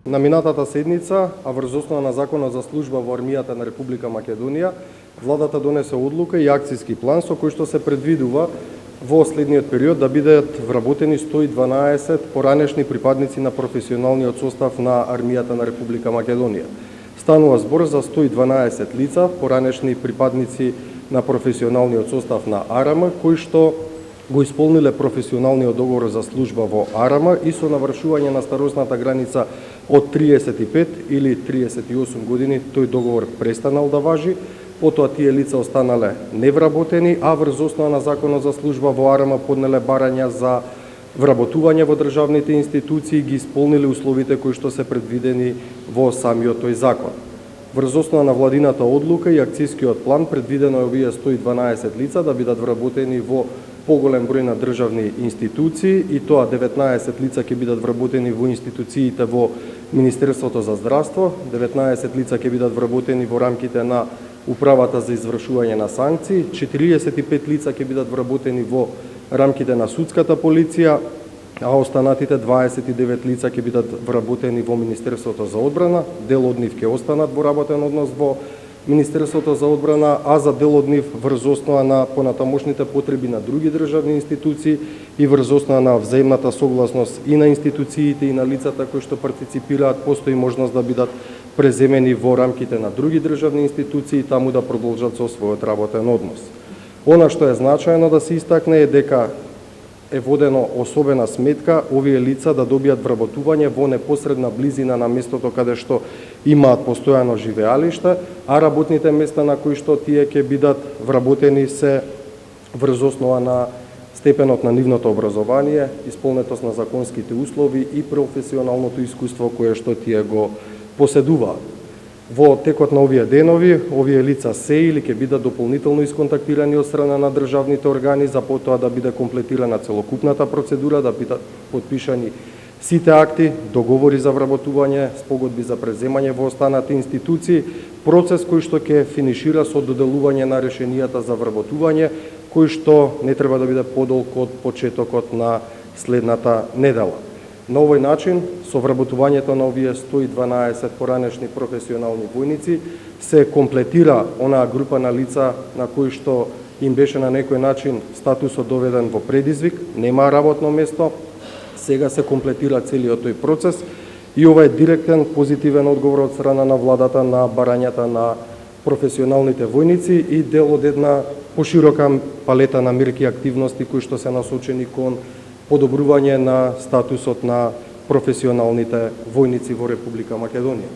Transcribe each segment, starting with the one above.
На минатата седница, а врз основа на Законот за служба во армијата на Република Македонија, владата донесе одлука и акцијски план со кој што се предвидува во следниот период да бидат вработени 112 поранешни припадници на професионалниот состав на армијата на Република Македонија. Станува збор за 112 лица, поранешни припадници на професионалниот состав на АРМ, кои што го исполниле професионалниот договор за служба во АРМ и со навршување на старосната граница од 35 или 38 години тој договор престанал да важи. Потоа тие лица останале невработени, а врз основа на Законот за служба во АРМ поднеле барања за вработување во државните институции и ги исполниле условите кои што се предвидени во самиот тој закон. Врз основа на владината одлука и акцијскиот план предвидено е овие 112 лица да бидат вработени во поголем број на државни институции, и тоа 19 лица ќе бидат вработени во институциите во Министерството за здравство, 19 лица ќе бидат вработени во рамките на Управата за извршување на санкции, 45 лица ќе бидат вработени во рамките на судската полиција, а останатите 29 лица ќе бидат вработени во Министерството за одбрана. Дел од нив ќе останат во работен однос во Министерството за одбрана, а за дел од нив врз основа на понатамошните потреби на други државни институции и врз основа на взаимната согласност и на институциите и на лицата кои што партиципираат, постои можност да бидат преземени во рамките на други државни институции и таму да продолжат со својот работен однос. Она што е значајно да се истакне е дека е водено особена сметка овие лица да добијат вработување во непосредна близина на местото каде што имаат постојано живеалиште, а работните места на кои што тие ќе бидат вработени се врз основа на степенот на нивното образование, исполнетост на законските услови и професионалното искуство кое што тие го поседуваат. Во текот на овие денови, овие лица се или ќе бидат дополнително исконтактирани од страна на државните органи за потоа да биде комплетирана целокупната процедура, да бидат подпишани сите акти, договори за вработување, спогодби за преземање во останати институции, процес кој што ќе финишира со доделување на решенијата за вработување, кој што не треба да биде подолг од почетокот на следната недела. На овој начин, со вработувањето на овие 112 поранешни професионални војници, се комплетира онаа група на лица на кои што им беше на некој начин статусот доведен во предизвик, нема работно место, сега се комплетира целиот тој процес и ова е директен позитивен одговор од страна на владата на барањата на професионалните војници и дел од една поширока палета на мерки и активности кои што се насочени кон подобрување на статусот на професионалните војници во Република Македонија.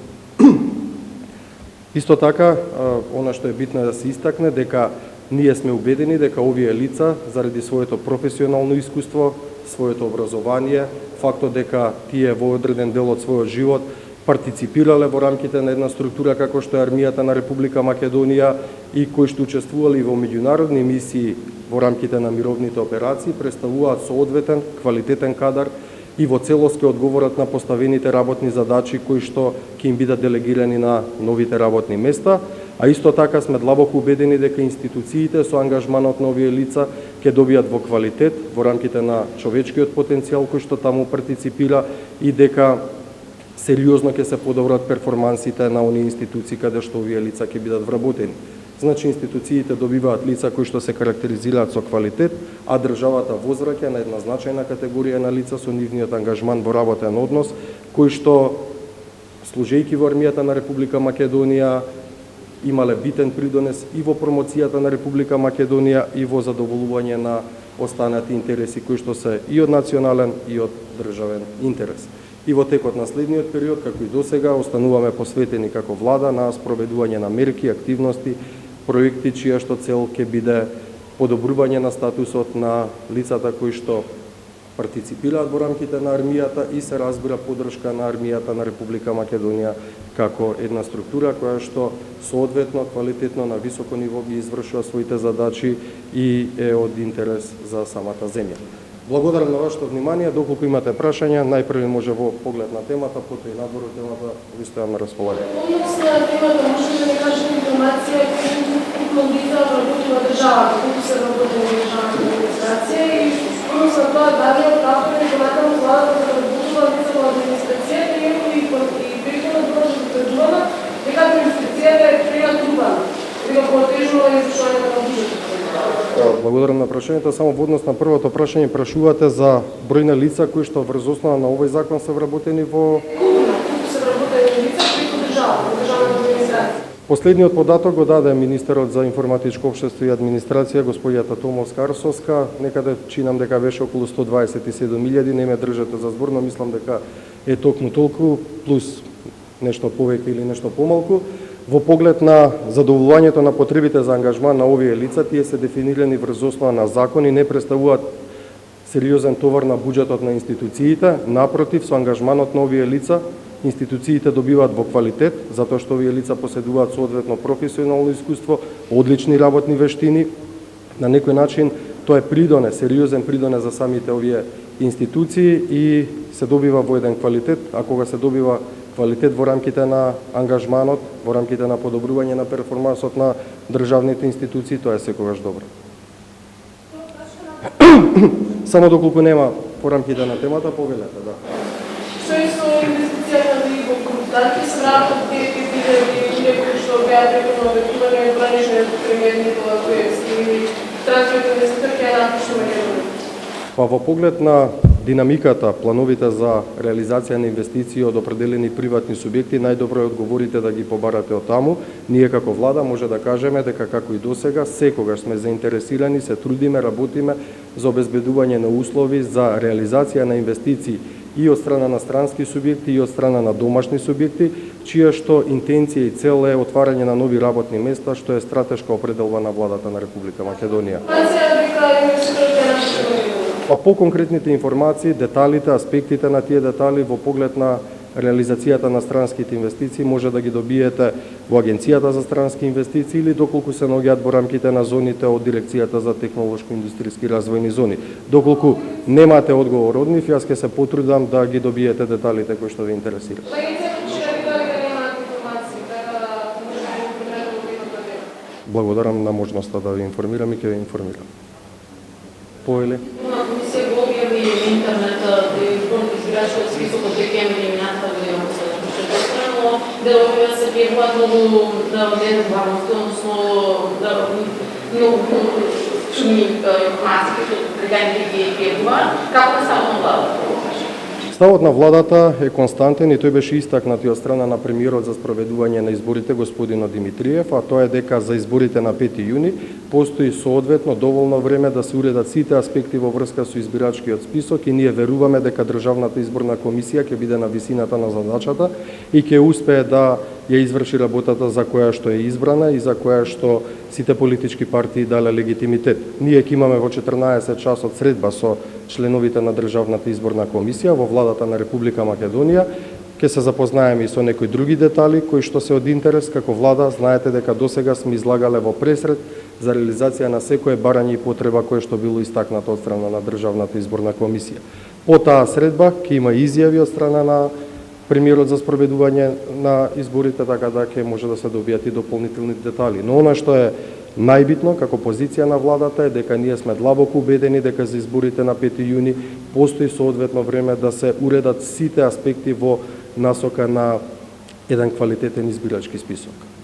Исто така, она што е битно да се истакне, дека ние сме убедени дека овие лица, заради своето професионално искуство, своето образование, фактот дека тие во одреден дел од својот живот партиципирале во рамките на една структура како што е армијата на Република Македонија и кои што учествувале во меѓународни мисии во рамките на мировните операции, представуваат соодветен, квалитетен кадар и во целост ќе одговорат на поставените работни задачи кои што ќе им бидат делегирани на новите работни места, а исто така сме длабоко убедени дека институциите со ангажманот на овие лица ќе добијат во квалитет во рамките на човечкиот потенцијал кој што таму партиципира и дека сериозно ќе се подобрат перформансите на оние институции каде што овие лица ќе бидат вработени. Значи, институциите добиваат лица кои што се карактеризираат со квалитет, а државата возвраќа на една значајна категорија на лица со нивниот ангажман во работен однос, кои што, служејќи во армијата на Република Македонија, имале битен придонес и во промоцијата на Република Македонија и во задоволување на останати интереси кои што се и од национален и од државен интерес. И во текот на следниот период, како и досега, остануваме посветени како влада на спроведување на мерки, активности, проекти чија што цел ќе биде подобрување на статусот на лицата кои што партиципираат во рамките на армијата и се разбира поддршка на армијата на Република Македонија како една структура која што соодветно, квалитетно, на високо ниво ги извршува своите задачи и е од интерес за самата земја. Благодарам на вашето внимание. Доколку имате прашања, најпрви може во поглед на темата, потоа и надвор од темата, ви стојам на располагање. Односно на темата, може да ни кажете информација колку лица работи во државата, колку се работи во државната администрација и односно тоа дали е оправдано и понатаму владата да работува лица во администрацијата и Благодарам на прашањето. Само во однос на првото прашање прашувате за број на лица кои што врз основа на овој закон се вработени во Колку се вработени лица преку државата, државната администрација? Последниот податок го даде министерот за информатичко општество и администрација, госпоѓата Томовска Арсовска, некаде чинам дека беше околу 127.000, не ме држате за збор, но мислам дека е токму толку, плюс нешто повеќе или нешто помалку. Во поглед на задоволувањето на потребите за ангажман на овие лица, тие се дефинирани врз основа на закон и не представуваат сериозен товар на буџетот на институциите. Напротив, со ангажманот на овие лица, институциите добиваат во квалитет, затоа што овие лица поседуваат соодветно професионално искуство, одлични работни вештини. На некој начин тоа е придонес, сериозен придонес за самите овие институции и се добива во еден квалитет, а кога се добива квалитет во рамките на ангажманот, во рамките на подобрување на перформансот на државните институции, тоа е секогаш добро. Само доколку нема по рамките на темата, повелете, да. Што е со инвестицијата во Ибоку? Дали ќе се вратат тези луѓе кои што беа преку ветување гранични премиерни или странскиот инвеститор ќе ја напишува Македонија? Па во поглед на динамиката, плановите за реализација на инвестиции од определени приватни субјекти, најдобро е одговорите да ги побарате од таму. Ние како влада може да кажеме дека како и досега, секогаш сме заинтересирани, се трудиме, работиме за обезбедување на услови за реализација на инвестиции и од страна на странски субјекти и од страна на домашни субјекти, чија што интенција и цел е отварање на нови работни места, што е стратешка определба на владата на Република Македонија. Па по конкретните информации, деталите, аспектите на тие детали во поглед на реализацијата на странските инвестиции може да ги добиете во Агенцијата за странски инвестиции или доколку се наоѓаат во рамките на зоните од Дирекцијата за технолошко-индустријски развојни зони. Доколку немате одговор од нив, јас ќе се потрудам да ги добиете деталите кои што ви интересираат. Благодарам на можноста да ви информирам и ќе ви информирам. Поели? Комисија го објави на интернет изборните избирачи од список од декември минатата година во следната, но деловите се пријавуваат многу недоварности, односно чудни информации, што прегањите ги пријавуваат. Како да стават на владата? Ставот на владата е константен и тој беше истакнат и од страна на премиерот за спроведување на изборите господинот Димитриев, а тоа е дека за изборите на 5 јуни постои соодветно доволно време да се уредат сите аспекти во врска со избирачкиот список и ние веруваме дека Државната изборна комисија ќе биде на висината на задачата и ќе успее да ја изврши работата за која што е избрана и за која што сите политички партии дале легитимитет. Ние ќе имаме во 14 часот средба со членовите на Државната изборна комисија во владата на Република Македонија. Ќе се запознаеме и со некои други детали кои што се од интерес. Како влада знаете дека досега сме излагале во пресред за реализација на секое барање и потреба кое што било истакнато од страна на Државната изборна комисија. По таа средба ќе има изјави од страна на премиерот за спроведување на изборите, така да ќе може да се добијат и дополнителни детали. Но она што е најбитно како позиција на владата е дека ние сме длабоко убедени дека за изборите на 5 јуни постои соодветно време да се уредат сите аспекти во насока на еден квалитетен избирачки список.